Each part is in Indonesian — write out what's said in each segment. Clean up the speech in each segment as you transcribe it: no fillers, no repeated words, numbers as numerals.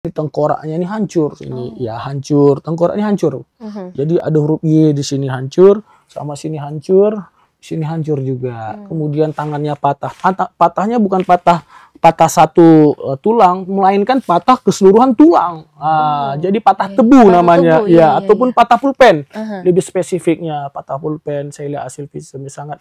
tengkoraknya ini hancur, ini ya hancur, tengkoraknya hancur. Jadi ada huruf Y di sini hancur, sama sini hancur juga. Kemudian tangannya patah. Patahnya bukan patah satu tulang, melainkan patah keseluruhan tulang. Jadi patah tebu namanya, tebu, ya, ataupun patah pulpen. Lebih spesifiknya patah pulpen. Saya lihat hasil fisiknya sangat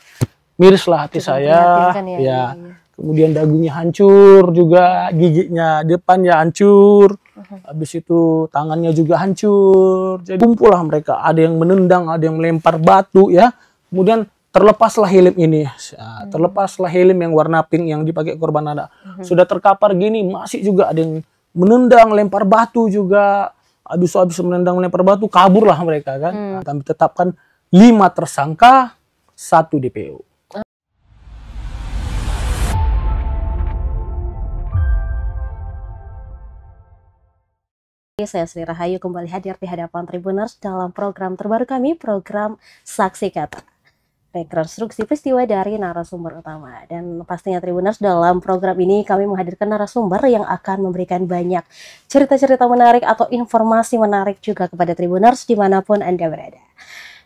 miris lah hati saya. Ya. Kemudian dagunya hancur juga, giginya depannya hancur. Habis itu tangannya juga hancur. Jadi kumpul lah mereka. Ada yang menendang, ada yang melempar batu ya. Kemudian terlepaslah helm ini. Terlepaslah helm yang warna pink yang dipakai korban anak. Sudah terkapar gini, masih juga ada yang menendang, lempar batu juga. Habis menendang, melempar batu, kaburlah mereka kan. Kami tetapkan 5 tersangka, 1 DPO. Saya Sri Rahayu kembali hadir di hadapan Tribuners dalam program terbaru kami, program Saksi Kata. Rekonstruksi peristiwa dari narasumber utama. Dan pastinya Tribuners, dalam program ini kami menghadirkan narasumber yang akan memberikan banyak cerita-cerita menarik atau informasi menarik juga kepada Tribuners dimanapun Anda berada.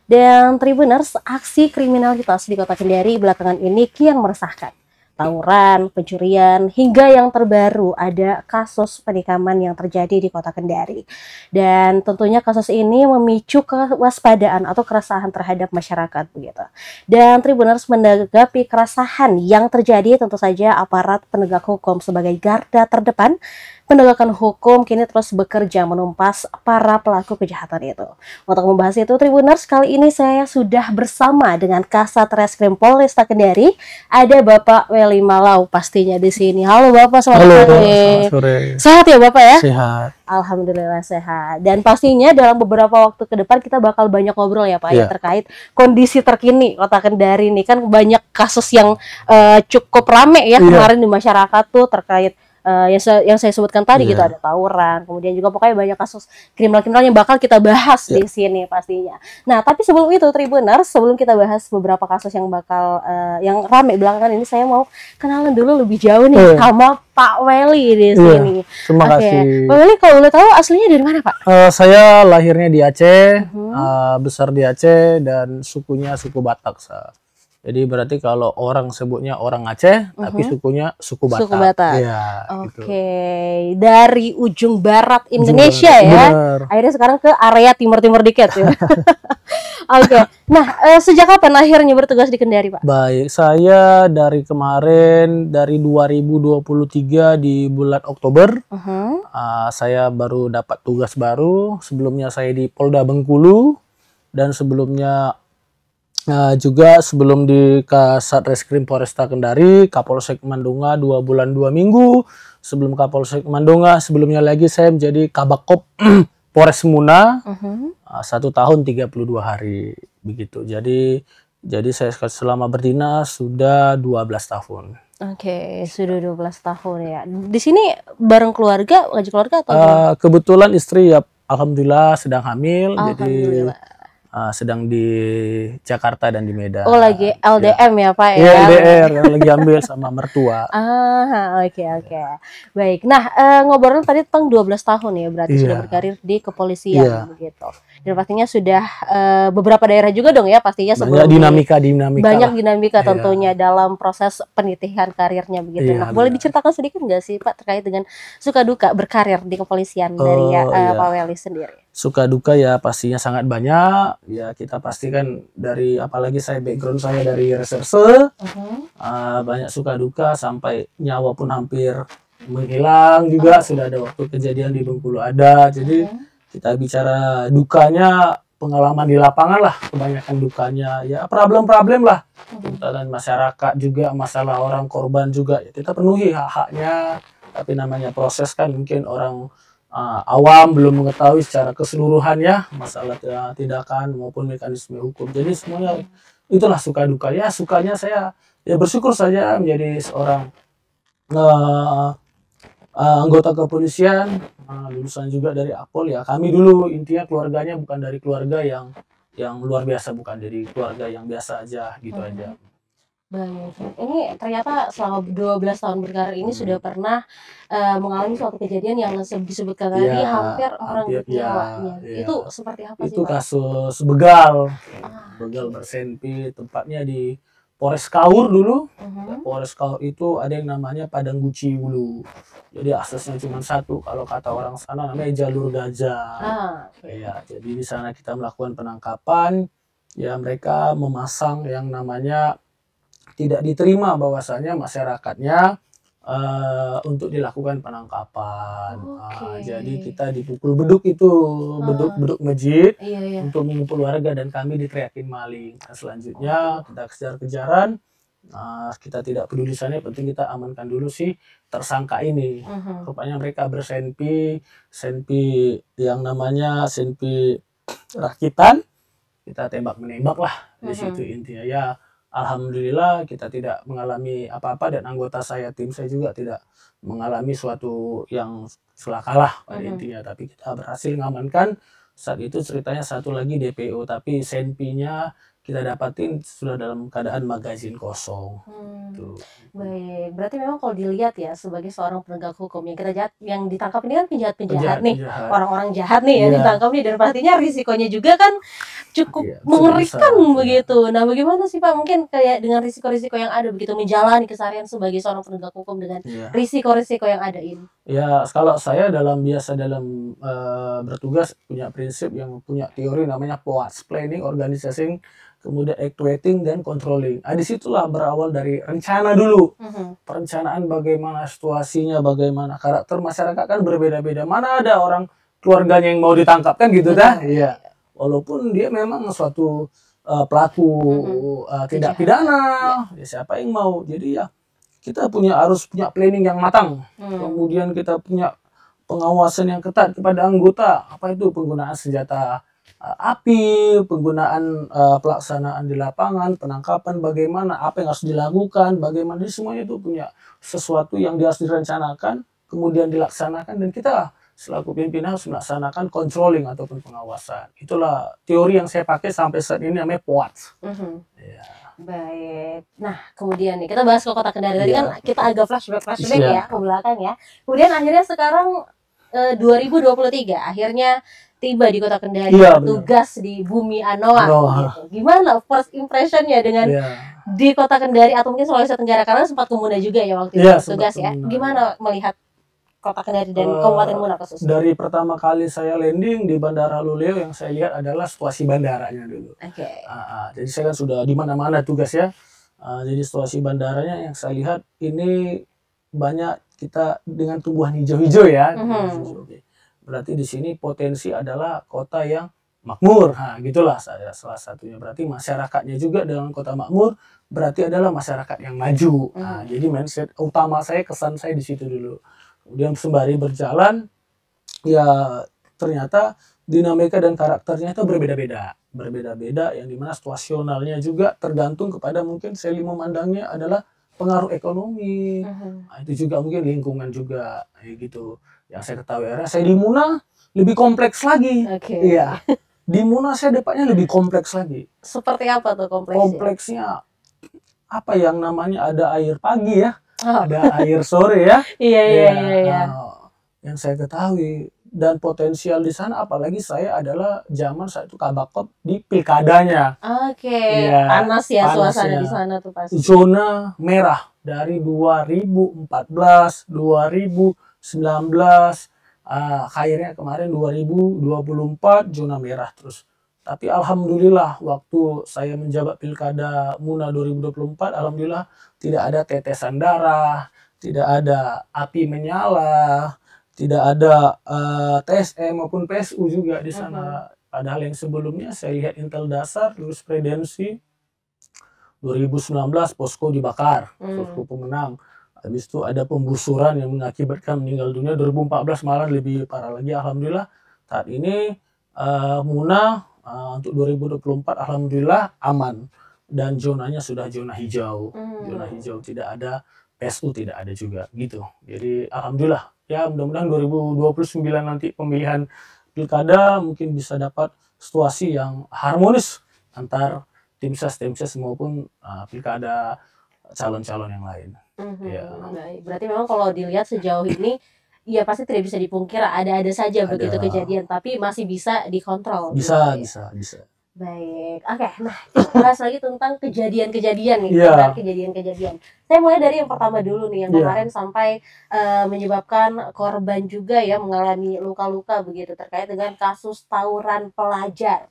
Dan Tribuners, aksi kriminalitas di Kota Kendari belakangan ini kian meresahkan. Tawuran, pencurian, hingga yang terbaru ada kasus penikaman yang terjadi di Kota Kendari. Dan tentunya kasus ini memicu kewaspadaan atau keresahan terhadap masyarakat begitu. Dan Tribuners, menanggapi keresahan yang terjadi, tentu saja aparat penegak hukum sebagai garda terdepan penegakan hukum kini terus bekerja menumpas para pelaku kejahatan itu. Untuk membahas itu, Tribuners, kali ini saya sudah bersama dengan Kasat Reskrim Polresta Kendari, ada Bapak Weli Malau pastinya di sini. Halo Bapak, selamat sore. Sehat ya Bapak ya? Sehat. Alhamdulillah sehat. Dan pastinya dalam beberapa waktu ke depan kita bakal banyak ngobrol ya Pak ya terkait kondisi terkini Kota Kendari ini. Kan banyak kasus yang cukup rame ya kemarin di masyarakat tuh terkait yang saya sebutkan tadi gitu, ada tawuran, kemudian juga pokoknya banyak kasus kriminal-kriminal yang bakal kita bahas di sini pastinya. Nah, tapi sebelum itu Tribuners, sebelum kita bahas beberapa kasus yang bakal yang rame belakangan ini, saya mau kenalan dulu lebih jauh nih sama Pak Weli di sini. Terima kasih. Pak Weli, kalau boleh tahu aslinya dari mana Pak? Saya lahirnya di Aceh, besar di Aceh, dan sukunya suku Batak. Jadi berarti kalau orang sebutnya orang Aceh, tapi sukunya suku Batak. Suku Batak. Ya, Oke, dari ujung barat Indonesia ya. Bener. Akhirnya sekarang ke area timur-timur dikit ya. Oke. Nah, sejak kapan akhirnya bertugas di Kendari, Pak? Baik, saya dari kemarin, dari 2023 di bulan Oktober, saya baru dapat tugas baru. Sebelumnya saya di Polda Bengkulu, dan sebelumnya juga sebelum di Kasat Reskrim Polresta Kendari, Kapolsek Mandunga 2 bulan 2 minggu. Sebelum Kapolsek Mandunga, sebelumnya lagi saya menjadi Kabakop Polres Muna 1 tahun 32 hari begitu. Jadi saya selama berdinas sudah 12 tahun. Oke, sudah 12 tahun ya. Di sini bareng keluarga, ngaji keluarga atau kebetulan istri ya alhamdulillah sedang hamil, alhamdulillah. jadi sedang di Jakarta dan di Medan. Oh, lagi LDM ya Pak ya? Iya, LDR yang lagi ambil sama mertua. Oke. Baik. Nah, ngobrol tadi tentang 12 tahun ya, berarti sudah berkarir di kepolisian begitu. Dan pastinya sudah beberapa daerah juga dong ya pastinya sebelum dinamika banyak dinamika tentunya dalam proses penitihan karirnya begitu. Nah, boleh diceritakan sedikit nggak sih Pak terkait dengan suka duka berkarir di kepolisian dari Pak Weli sendiri? Suka duka ya pastinya sangat banyak. Ya kita pastikan dari, apalagi background saya dari reserse, banyak suka duka sampai nyawa pun hampir menghilang juga. Sudah ada waktu kejadian di Bengkulu ada. Jadi kita bicara dukanya, pengalaman di lapangan lah, kebanyakan dukanya ya problem-problem lah. Tuntutan masyarakat juga, masalah orang korban juga ya, kita penuhi hak-haknya. Tapi namanya proses kan, mungkin orang awam belum mengetahui secara keseluruhan ya masalah tindakan maupun mekanisme hukum. Jadi semuanya itulah suka duka. Ya sukanya saya ya bersyukur saja menjadi seorang anggota kepolisian, lulusan juga dari Apol ya. Kami dulu intinya keluarganya bukan dari keluarga yang luar biasa, bukan dari keluarga yang biasa aja gitu aja. Baik, ini ternyata selama 12 tahun berkarir ini sudah pernah, mengalami suatu kejadian yang disebutkan Iya, tadi hampir orang hampir ya, nyawanya. iya. Itu seperti apa sih, Itu Pak? kasus begal, begal Oke. bersenpi, tempatnya di Polres Kaur dulu. Ya, Mhm. Polres Kaur itu ada yang namanya Padang Guci Hulu. Jadi aksesnya cuma satu, kalau kata orang sana namanya jalur gajah. Oke. Ya, jadi di sana kita melakukan penangkapan. Ya, mereka memasang yang namanya tidak diterima bahwasanya masyarakatnya untuk dilakukan penangkapan. Oke. Jadi kita dipukul beduk itu, beduk Heeh. beduk masjid Iya iya. untuk mengumpul warga dan kami diteriakin maling. Nah, selanjutnya kita kejar-kejaran. Kita tidak peduli sana, yang penting kita amankan dulu si tersangka ini. Mhm. Rupanya mereka bersenpi, senpi yang namanya senpi rakitan. Kita tembak menembak lah di situ Mhm. intinya. Ya, alhamdulillah kita tidak mengalami apa-apa dan anggota saya, tim saya juga tidak mengalami suatu yang celaka lah pada Mhm. intinya. Tapi kita berhasil mengamankan. Saat itu ceritanya satu lagi DPO, tapi senpinya kita dapatin sudah dalam keadaan magazin kosong. Tuh. Baik. Berarti memang kalau dilihat ya sebagai seorang penegak hukum yang kita yang ditangkap ini kan penjahat-penjahat nih, Penjahat-penjahat. orang-orang jahat nih yang Iya, ditangkap nih dan pastinya risikonya juga kan cukup iya, cukup mengerikan besar. begitu. Nah, bagaimana sih Pak mungkin kayak dengan risiko-risiko yang ada begitu menjalani keseharian sebagai seorang penegak hukum dengan Iya. risiko-risiko yang ada ini? Ya, kalau saya biasa dalam bertugas punya prinsip yang punya teori namanya POAS, Planning, Organizing, kemudian Actuating dan Controlling. Disitulah berawal dari rencana dulu. Mhm. Perencanaan bagaimana situasinya, bagaimana karakter masyarakat kan berbeda-beda. Mana ada orang keluarganya yang mau ditangkap kan gitu dah. Benar. Iya. Walaupun dia memang suatu pelaku tindak Kejahatan. pidana, Ya. ya siapa yang mau. Jadi ya kita harus punya planning yang matang. Kemudian kita punya pengawasan yang ketat kepada anggota. Apa itu penggunaan senjata api, penggunaan pelaksanaan di lapangan, penangkapan bagaimana, apa yang harus dilakukan, bagaimana. Jadi semuanya itu punya sesuatu yang harus direncanakan, kemudian dilaksanakan, dan kita selaku pimpinan harus melaksanakan controlling ataupun pengawasan. Itulah teori yang saya pakai sampai saat ini, namanya POAT. Ya. Baik. Nah, kemudian nih kita bahas ke Kota Kendari. Tadi kan Iya. kita agak flashback Iya. ya ke belakang ya. Kemudian akhirnya sekarang 2023 akhirnya tiba di Kota Kendari, Iya, bertugas di Bumi Anoa. Anoa. Gitu. Gimana first impressionnya dengan Iya. di Kota Kendari atau mungkin Sulawesi Tenggara, karena sempat ke Muna juga ya waktu itu Iya, bertugas sempat ya. ke Muna. Gimana melihat Kota Kendari dan Kabupaten Muna khususnya? Dari pertama kali saya landing di Bandara Luleo, yang saya lihat adalah situasi bandaranya dulu. Oke. Jadi saya kan sudah di mana-mana tugas ya. Jadi situasi bandaranya yang saya lihat ini banyak kita dengan tumbuhan hijau-hijau ya. Berarti di sini potensi adalah kota yang makmur. Gitulah saya salah satunya. Berarti masyarakatnya juga dengan kota makmur berarti adalah masyarakat yang maju. Jadi mindset utama saya, kesan saya di situ dulu. Kemudian sembari berjalan, ya ternyata dinamika dan karakternya itu berbeda-beda. Berbeda-beda, yang dimana situasionalnya juga tergantung kepada, mungkin saya memandangnya adalah pengaruh ekonomi. Itu juga mungkin lingkungan juga, gitu. Yang saya ketahui era saya di Muna lebih kompleks lagi. Iya. Di Muna saya dapatnya lebih kompleks lagi. Seperti apa tuh kompleksnya? Kompleksnya apa yang namanya ada air pagi ya, ada air sore ya. Iya. Yang saya ketahui dan potensial di sana, apalagi saya adalah zaman saat itu kabakop di pilkadanya. Ya, panas ya suasana di sana tuh pasti. Zona merah dari 2014, 2019, akhirnya kemarin 2024 zona merah terus. Tapi alhamdulillah waktu saya menjabat pilkada Muna 2024, alhamdulillah tidak ada tetesan darah, tidak ada api menyala, tidak ada TSM maupun PSU juga di sana. Padahal yang sebelumnya saya lihat Intel Dasar, lulus Predensi, 2019 posko dibakar, posko pemenang. Habis itu ada pembusuran yang mengakibatkan meninggal dunia. 2014 malah lebih parah lagi. Alhamdulillah saat ini Muna untuk 2024 alhamdulillah aman, dan zonanya sudah zona hijau. Zona hijau, tidak ada PSU, tidak ada juga gitu. Jadi alhamdulillah ya, mudah-mudahan 2029 nanti pemilihan pilkada mungkin bisa dapat situasi yang harmonis antar tim ses maupun pilkada calon-calon yang lain. Ya. Baik. Berarti memang kalau dilihat sejauh ini, ya pasti tidak bisa dipungkir ada saja begitu kejadian, tapi masih bisa dikontrol. Bisa. Baik, oke. Nah, kita bahas lagi tentang kejadian-kejadian nih, kejadian-kejadian. Saya mulai dari yang pertama dulu nih, yang kemarin sampai menyebabkan korban juga ya mengalami luka-luka begitu terkait dengan kasus tawuran pelajar.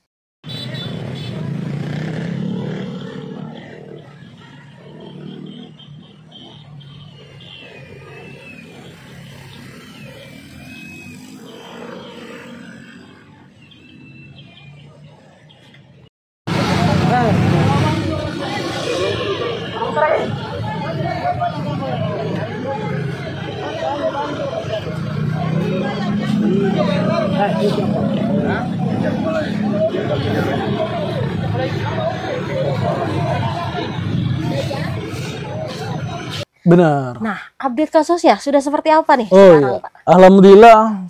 Benar. Nah, update kasusnya sudah seperti apa nih sekarang, Pak? Alhamdulillah,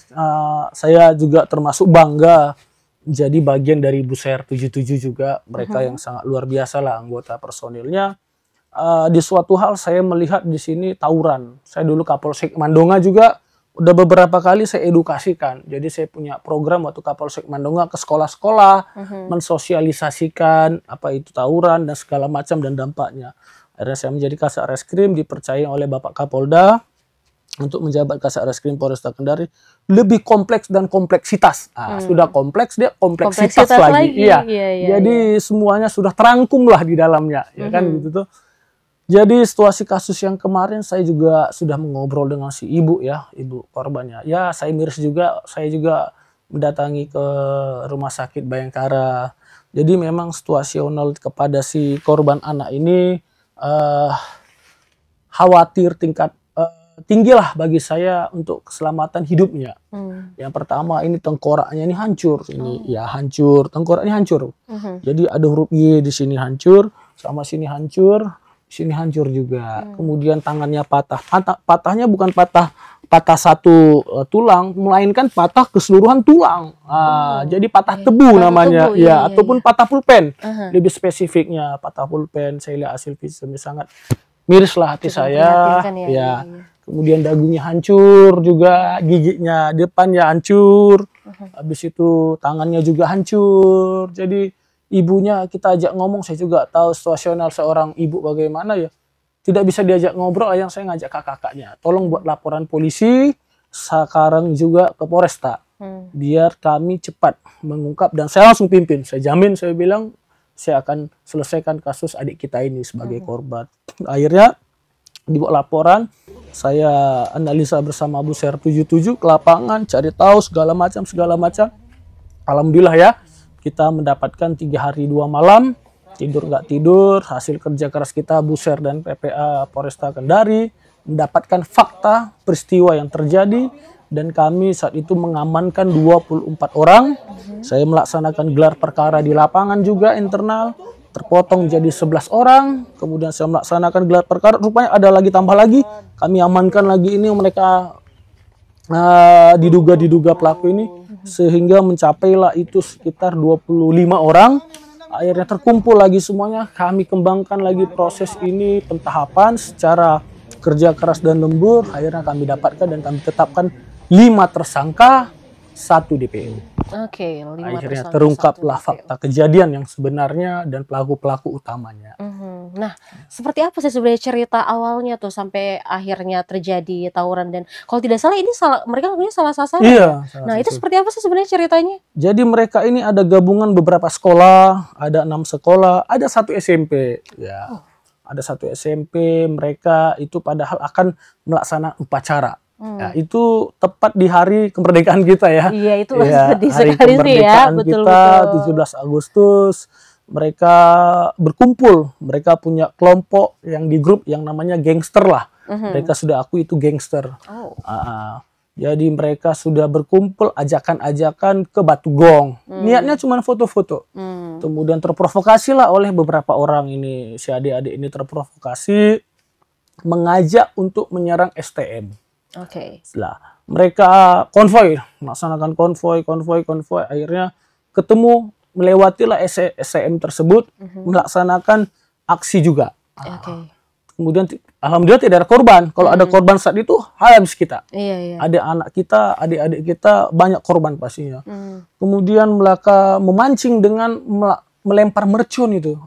saya juga termasuk bangga jadi bagian dari Buser 77 juga. Mereka yang sangat luar biasa lah anggota personilnya. Di suatu hal saya melihat di sini tawuran. Saya dulu Kapolsek Mandonga juga udah beberapa kali saya edukasikan. Jadi saya punya program waktu Kapolsek Mandonga ke sekolah-sekolah, mensosialisasikan apa itu tawuran dan segala macam dan dampaknya. Akhirnya saya menjadi Kasat Reskrim, dipercaya oleh Bapak Kapolda untuk menjabat Kasat Reskrim Polresta Kendari. Lebih kompleks dan kompleksitas. Sudah kompleks, dia kompleksitas lagi. Iya. Jadi semuanya sudah terangkum lah di dalamnya, ya kan gitu tuh. Jadi situasi kasus yang kemarin saya juga sudah mengobrol dengan si ibu ya, ibu korbannya. Ya saya miris juga, saya juga mendatangi ke Rumah Sakit Bayangkara. Jadi memang situasional kepada si korban anak ini khawatir tingkat tinggi lah bagi saya untuk keselamatan hidupnya. Yang pertama ini tengkoraknya ini hancur, ini ya hancur, tengkoraknya hancur. Jadi ada huruf Y di sini hancur, sama sini hancur juga. Kemudian tangannya patah. Patahnya bukan patah satu tulang, melainkan patah keseluruhan tulang. Jadi patah tebu namanya, ya, ataupun patah pulpen. Lebih spesifiknya patah pulpen. Saya lihat hasil visumnya sangat miris lah hati saya. Ya. Kemudian dagunya hancur juga, giginya depannya hancur. Habis itu tangannya juga hancur. Jadi ibunya kita ajak ngomong, saya juga tahu situasional seorang ibu bagaimana ya. Tidak bisa diajak ngobrol, yang saya ngajak kakak-kakaknya. Tolong buat laporan polisi, sekarang juga ke Polresta. Biar kami cepat mengungkap dan saya langsung pimpin. Saya jamin, saya bilang, saya akan selesaikan kasus adik kita ini sebagai korban. Akhirnya dibuat laporan, saya analisa bersama Buser 77 ke lapangan, cari tahu segala macam. Alhamdulillah ya, kita mendapatkan 3 hari 2 malam. Tidur nggak tidur, hasil kerja keras kita Buser dan PPA Polresta Kendari mendapatkan fakta peristiwa yang terjadi dan kami saat itu mengamankan 24 orang. Saya melaksanakan gelar perkara di lapangan juga internal, terpotong jadi 11 orang. Kemudian saya melaksanakan gelar perkara, rupanya ada lagi tambah lagi. Kami amankan lagi ini mereka diduga pelaku ini sehingga mencapailah itu sekitar 25 orang. Akhirnya terkumpul lagi semuanya, kami kembangkan lagi proses ini pentahapan secara kerja keras dan lembur. Akhirnya kami dapatkan dan kami tetapkan 5 tersangka, 1 DPO. Oke, 5 akhirnya terungkaplah fakta kejadian yang sebenarnya dan pelaku-pelaku utamanya. Nah, seperti apa sih sebenarnya cerita awalnya tuh sampai akhirnya terjadi tawuran, dan kalau tidak salah ini mereka punya salah sasaran. Iya. Nah, itu seperti apa sih sebenarnya ceritanya? Jadi mereka ini ada gabungan beberapa sekolah, ada 6 sekolah, ada 1 SMP, ya. Ada 1 SMP, mereka itu padahal akan melaksanakan upacara. Ya, itu tepat di hari kemerdekaan kita ya. Iya, itu ya, sedih hari sekali sih ya, kita 17 Agustus. Mereka berkumpul, mereka punya kelompok yang di grup yang namanya gangster lah. Mereka sudah akui itu gangster. Jadi mereka sudah berkumpul ajakan-ajakan ke Batu Gong. Niatnya cuma foto-foto. Kemudian terprovokasi lah oleh beberapa orang ini. Si adik-adik ini terprovokasi mengajak untuk menyerang STM. Setelah mereka konvoy, melaksanakan konvoy. Akhirnya ketemu, melewatilah STM tersebut, melaksanakan aksi juga. Kemudian alhamdulillah tidak ada korban. Kalau ada korban saat itu habis kita. Iya. Ada anak kita, adik-adik kita, banyak korban pastinya. Kemudian mereka memancing dengan melempar mercun itu.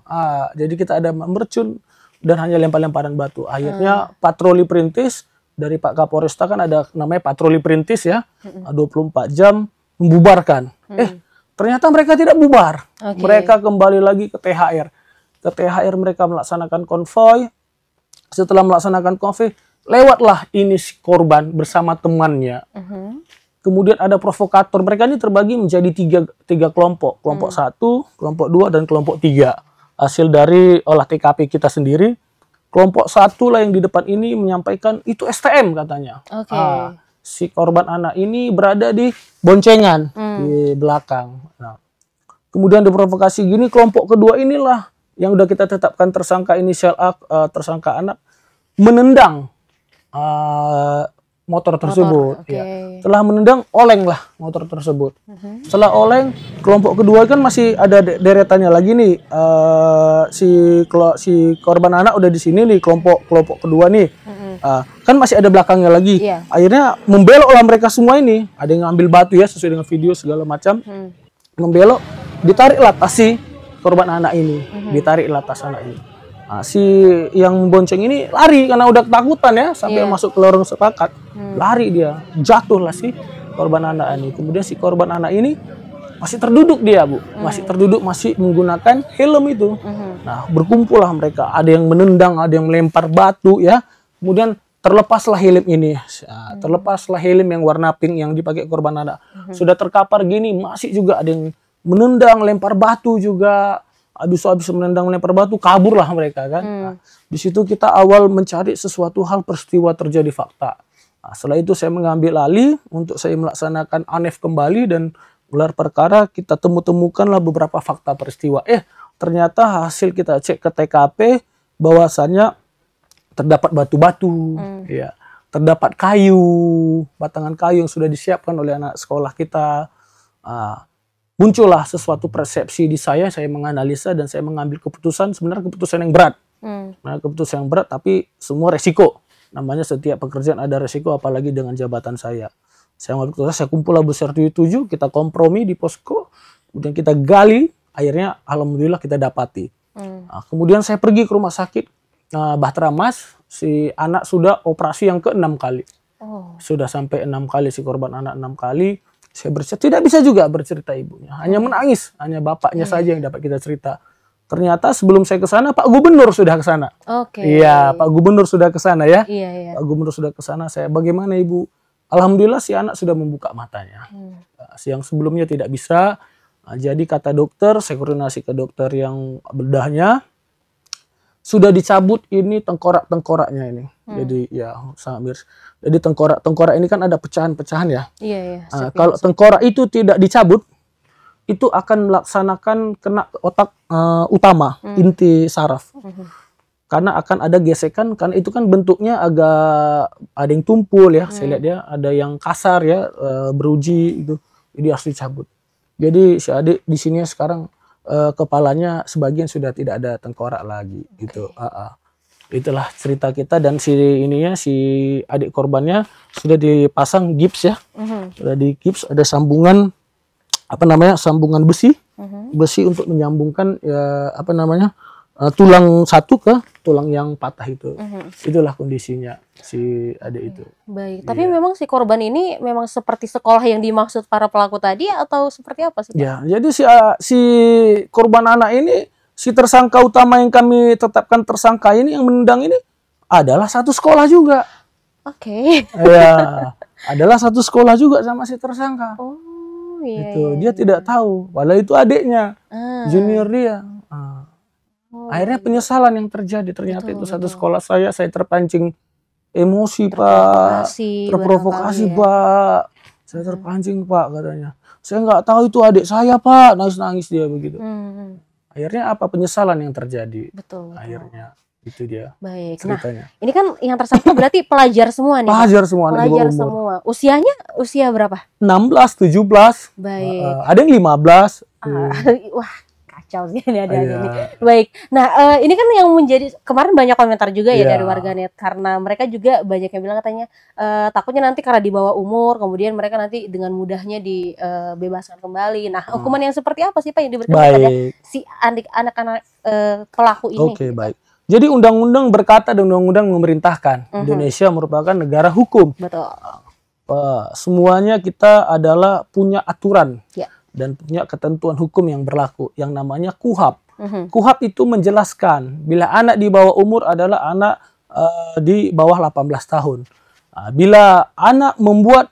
Jadi kita ada mercun dan hanya lempar-lemparan batu. Akhirnya patroli perintis dari Pak Kapolresta kan ada namanya patroli perintis ya. 24 jam membubarkan. Ternyata mereka tidak bubar. Mereka kembali lagi ke THR. Ke THR mereka melaksanakan konvoy. Setelah melaksanakan konvoy, lewatlah ini si korban bersama temannya. Kemudian ada provokator. Mereka ini terbagi menjadi tiga kelompok. Kelompok 1, kelompok 2, dan kelompok 3. Hasil dari olah TKP kita sendiri. Kelompok 1 lah yang di depan ini menyampaikan itu STM katanya. Si korban anak ini berada di boncengan di belakang. Nah, kemudian diprovokasi gini, kelompok kedua inilah yang udah kita tetapkan tersangka inisial A, tersangka anak, menendang motor tersebut. Ya. Setelah menendang, olenglah motor tersebut. Setelah oleng, kelompok kedua kan masih ada deretannya lagi nih. Si korban anak udah di sini nih, kelompok kedua nih. Kan masih ada belakangnya lagi. Akhirnya membeloklah mereka semua ini. Ada yang ngambil batu ya, sesuai dengan video segala macam. Membelok, ditariklah tas si korban anak ini, ditariklah tas anak ini. Si yang bonceng ini lari karena udah ketakutan ya, sampai masuk ke lorong sepakat. Lari dia, jatuhlah si korban anak ini. Kemudian si korban anak ini masih terduduk dia, Bu. Masih terduduk, masih menggunakan helm itu. Nah, berkumpullah mereka. Ada yang menendang, ada yang melempar batu ya. Kemudian terlepaslah helm ini. Terlepaslah helm yang warna pink yang dipakai korban anak. Sudah terkapar gini, masih juga ada yang menendang, lempar batu juga. Habis menendang, lempar batu, kaburlah mereka kan. Nah, di situ kita awal mencari sesuatu hal peristiwa terjadi fakta. Nah, setelah itu saya mengambil alih untuk saya melaksanakan ANEF kembali dan gelar perkara. Kita temukanlah beberapa fakta peristiwa. Ternyata hasil kita cek ke TKP bahwasannya terdapat batu-batu, ya, terdapat kayu, batangan kayu yang sudah disiapkan oleh anak sekolah kita. Muncullah sesuatu persepsi di saya menganalisa dan saya mengambil keputusan, sebenarnya keputusan yang berat. Keputusan yang berat tapi semua resiko. Namanya setiap pekerjaan ada resiko, apalagi dengan jabatan saya. Saya mengambil keputusan, saya kumpul besar 7, kita kompromi di posko, kemudian kita gali, akhirnya alhamdulillah kita dapati. Kemudian saya pergi ke rumah sakit Bahtera Mas, si anak sudah operasi yang ke-6 kali. Sudah sampai 6 kali si korban anak, 6 kali. Saya bercerita, tidak bisa juga bercerita ibunya, hanya menangis, hanya bapaknya saja yang dapat kita cerita. Ternyata sebelum saya ke sana, Pak Gubernur sudah ke sana. Iya, Pak Gubernur sudah ke sana ya. Pak Gubernur sudah ke sana. Saya, bagaimana Ibu? Alhamdulillah si anak sudah membuka matanya. Yang sebelumnya tidak bisa. Jadi kata dokter, saya koordinasi ke dokter yang bedahnya, sudah dicabut ini tengkorak-tengkoraknya ini. Jadi ya sangat miris. Jadi tengkorak ini kan ada pecahan-pecahan ya. Kalau tengkorak itu tidak dicabut, itu akan melaksanakan kena otak utama, inti saraf. Karena akan ada gesekan, karena itu kan bentuknya agak ada yang tumpul ya. Saya lihat dia ada yang kasar ya, beruji itu. Jadi harus dicabut. Jadi si adik di sini sekarang kepalanya sebagian sudah tidak ada tengkorak lagi gitu. Itulah cerita kita, dan si adik korbannya sudah dipasang gips ya. Sudah di gips, ada sambungan sambungan besi untuk menyambungkan tulang satu ke tulang yang patah itu. Itulah kondisinya si adik itu. Baik, tapi memang si korban ini memang seperti sekolah yang dimaksud para pelaku tadi atau seperti apa sih Pak? Ya, jadi si korban anak ini, si tersangka utama yang kami tetapkan tersangka ini, yang menendang ini adalah satu sekolah juga. Ya, adalah satu sekolah juga sama si tersangka. Dia tidak tahu, padahal itu adiknya, junior dia. Akhirnya penyesalan yang terjadi, ternyata itu satu sekolah saya terpancing emosi Pak, terprovokasi Pak, saya terpancing Pak katanya. Saya nggak tahu itu adik saya Pak, nangis dia begitu. Akhirnya apa, penyesalan yang terjadi. Akhirnya itu dia. Baik. Ceritanya. Nah, ini kan yang tersangka berarti pelajar semua nih. Pelajar semua. Pelajar semua. Usianya berapa? 16, 17. Baik. Ada yang 15. Wah, kacau sih ini ada Iya. ini. Baik. Nah, ini kan yang menjadi kemarin banyak komentar juga ya Iya. dari warganet karena mereka juga banyak yang bilang katanya takutnya nanti karena di bawah umur kemudian mereka nanti dengan mudahnya dibebaskan kembali. Nah, hukuman yang seperti apa sih Pak yang diberikan kepada Baik. si anak-anak pelaku ini? Oke, baik. Jadi undang-undang berkata dan undang-undang memerintahkan. Indonesia merupakan negara hukum. Betul. Semuanya kita adalah punya aturan Ya. dan punya ketentuan hukum yang berlaku yang namanya KUHAP. Mhm. KUHAP itu menjelaskan bila anak di bawah umur adalah anak di bawah 18 tahun. Bila anak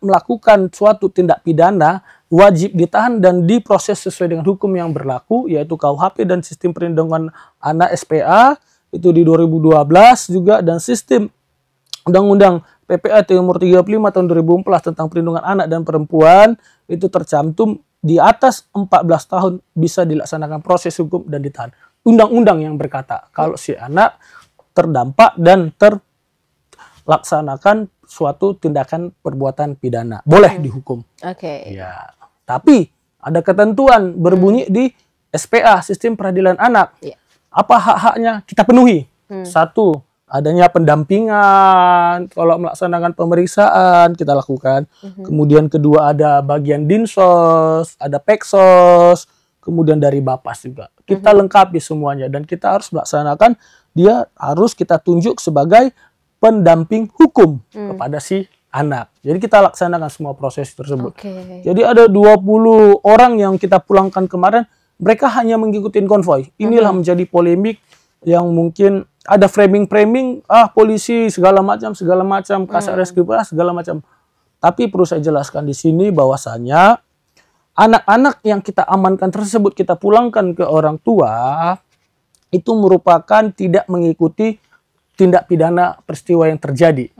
melakukan suatu tindak pidana, wajib ditahan dan diproses sesuai dengan hukum yang berlaku, yaitu KUHP dan Sistem Perlindungan Anak SPA, itu di 2012 juga, dan sistem Undang-Undang PPA nomor 35 tahun 2014 tentang perlindungan anak dan perempuan, itu tercantum di atas 14 tahun bisa dilaksanakan proses hukum dan ditahan. Undang-undang yang berkata kalau si anak terdampak dan terlaksanakan suatu tindakan perbuatan pidana, boleh dihukum. Oke. Ya, tapi ada ketentuan berbunyi di SPA, Sistem Peradilan Anak. Iya. Apa hak-haknya kita penuhi? Satu, adanya pendampingan kalau melaksanakan pemeriksaan kita lakukan. Kemudian kedua ada bagian dinsos, ada peksos, kemudian dari Bapas juga. Kita lengkapi semuanya dan kita harus melaksanakan, dia harus kita tunjuk sebagai pendamping hukum kepada si anak. Jadi kita laksanakan semua proses tersebut. Oke. Jadi ada 20 orang yang kita pulangkan kemarin, mereka hanya mengikuti konvoy. Inilah menjadi polemik yang mungkin ada framing-framing, polisi segala macam, Kasat Reskrim segala macam. Tapi perlu saya jelaskan di sini bahwasanya anak-anak yang kita amankan tersebut kita pulangkan ke orang tua itu merupakan tidak mengikuti tindak pidana peristiwa yang terjadi.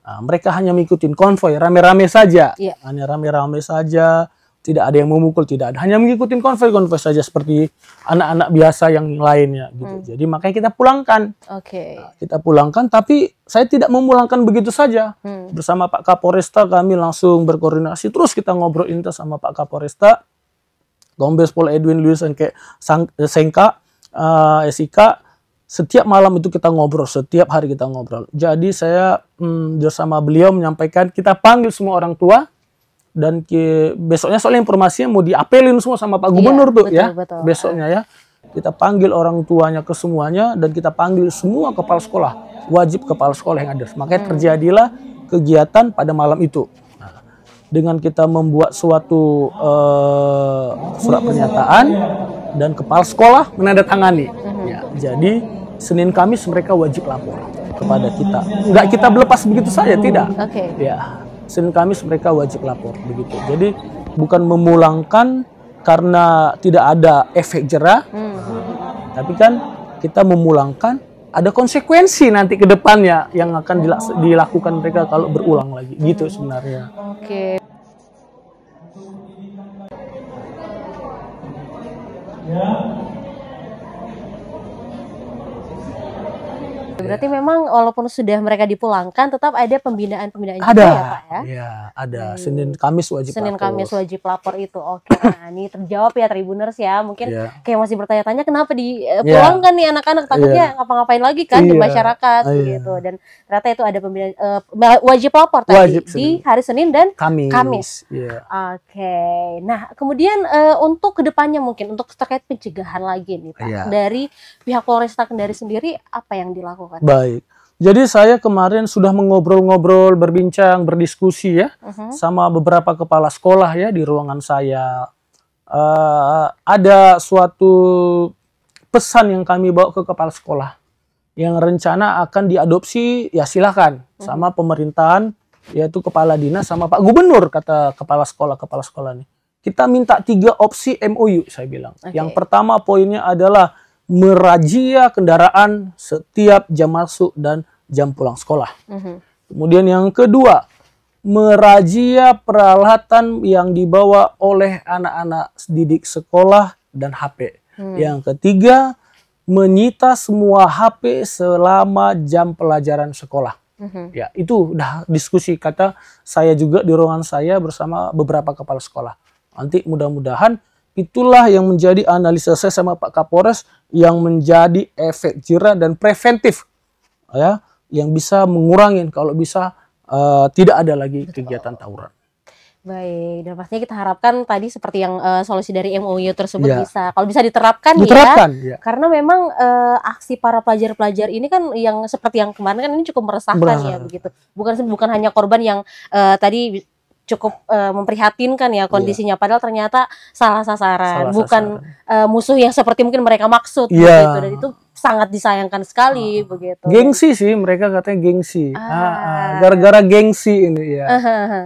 Mereka hanya mengikuti konvoy, rame-rame saja. Iya. Hanya rame-rame saja, tidak ada yang memukul, tidak ada. Hanya mengikuti konvoy saja seperti anak-anak biasa yang lainnya gitu. Jadi makanya kita pulangkan. Oke. Kita pulangkan, tapi saya tidak memulangkan begitu saja. Bersama Pak Kapolresta kami langsung berkoordinasi, terus kita ngobrol intens sama Pak Kapolresta, Kombes Pol Edwin Luis Sengka, SIK. Setiap malam itu kita ngobrol, setiap hari kita ngobrol. Jadi saya bersama beliau menyampaikan, kita panggil semua orang tua, dan besoknya soalnya informasinya mau diapelin semua sama Pak Gubernur tuh, betul, ya. betul. Besoknya ya, kita panggil orang tuanya ke semuanya, dan kita panggil semua kepala sekolah, wajib kepala sekolah yang ada. Makanya terjadilah kegiatan pada malam itu. Nah, dengan kita membuat suatu surat pernyataan, dan kepala sekolah menandatangani. Ya, jadi Senin Kamis mereka wajib lapor kepada kita. Enggak kita melepas begitu saja, tidak. Oke. Ya, Senin Kamis mereka wajib lapor begitu. Jadi bukan memulangkan karena tidak ada efek jerah, tapi kan kita memulangkan ada konsekuensi nanti ke depannya yang akan dilakukan mereka kalau berulang lagi. Gitu sebenarnya. Oke. Berarti memang walaupun sudah mereka dipulangkan, tetap ada pembinaan-pembinaan juga Ada, ya Pak ya? ya ada. Senin Kamis wajib Senin lapor. Kamis wajib lapor itu. Oke, nah ini terjawab ya Tribuners ya. Mungkin Iya. kayak masih bertanya-tanya kenapa dipulangkan nih anak-anak, takutnya ngapa-ngapain lagi kan di Iya. masyarakat Iya. gitu. Dan ternyata itu ada pembinaan wajib lapor tadi Wajib di Senin. hari Senin dan Kamis. Kamis. Iya. Oke, nah kemudian untuk kedepannya mungkin untuk terkait pencegahan lagi nih Pak, Iya. dari pihak Polresta Kendari sendiri apa yang dilakukan? Baik. Jadi saya kemarin sudah mengobrol-ngobrol, berbincang, berdiskusi ya sama beberapa kepala sekolah ya di ruangan saya. Ada suatu pesan yang kami bawa ke kepala sekolah yang rencana akan diadopsi, ya silakan sama pemerintahan, yaitu kepala dinas sama Pak Gubernur, kata kepala sekolah nih. Kita minta 3 opsi MOU, saya bilang. Oke. Yang pertama poinnya adalah merazia kendaraan setiap jam masuk dan jam pulang sekolah. Kemudian yang kedua, merazia peralatan yang dibawa oleh anak-anak didik sekolah dan HP. Yang ketiga, menyita semua HP selama jam pelajaran sekolah. Ya, itu udah diskusi kata saya juga di ruangan saya bersama beberapa kepala sekolah. Nanti mudah-mudahan itulah yang menjadi analisa saya sama Pak Kapolres yang menjadi efek jera dan preventif, ya, yang bisa mengurangi kalau bisa tidak ada lagi kegiatan tawuran. Baik, dan pastinya kita harapkan tadi seperti yang solusi dari MOU tersebut Ya. bisa, kalau bisa diterapkan, Ya. karena memang aksi para pelajar-pelajar ini kan yang seperti yang kemarin kan ini cukup meresahkan ya begitu. Bukan hanya korban yang tadi cukup memprihatinkan ya kondisinya, padahal ternyata salah sasaran, bukan musuh yang seperti mungkin mereka maksud begitu, dan itu sangat disayangkan sekali begitu. Gengsi sih, mereka katanya gengsi. Gara-gara gengsi ini ya.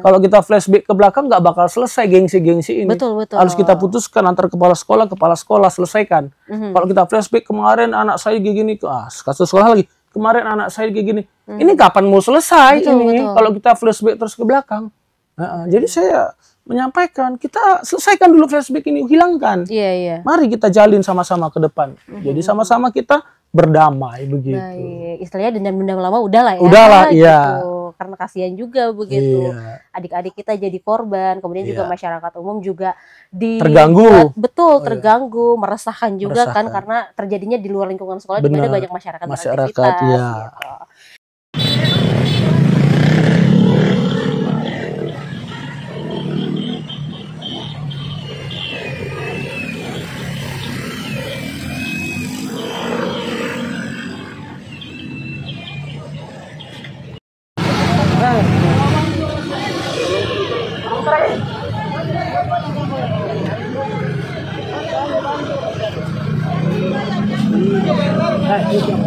Kalau kita flashback ke belakang nggak bakal selesai gengsi-gengsi ini. Betul. Harus kita putuskan antar kepala sekolah selesaikan. Kalau kita flashback kemarin anak saya gini, kasus sekolah lagi. Kemarin anak saya gini. Ini kapan mau selesai ini? Kalau kita flashback terus ke belakang. Jadi saya menyampaikan, kita selesaikan dulu flashback ini, hilangkan. Mari kita jalin sama-sama ke depan. Jadi sama-sama kita berdamai begitu. Baik, istilahnya dendam-dendam lama udahlah ya. Udahlah, iya. Karena kasihan juga begitu. Adik-adik kita jadi korban, kemudian juga masyarakat umum juga terganggu. Betul, terganggu, meresahkan juga kan karena terjadinya di luar lingkungan sekolah di mana banyak masyarakat beraktivitas. Gitu.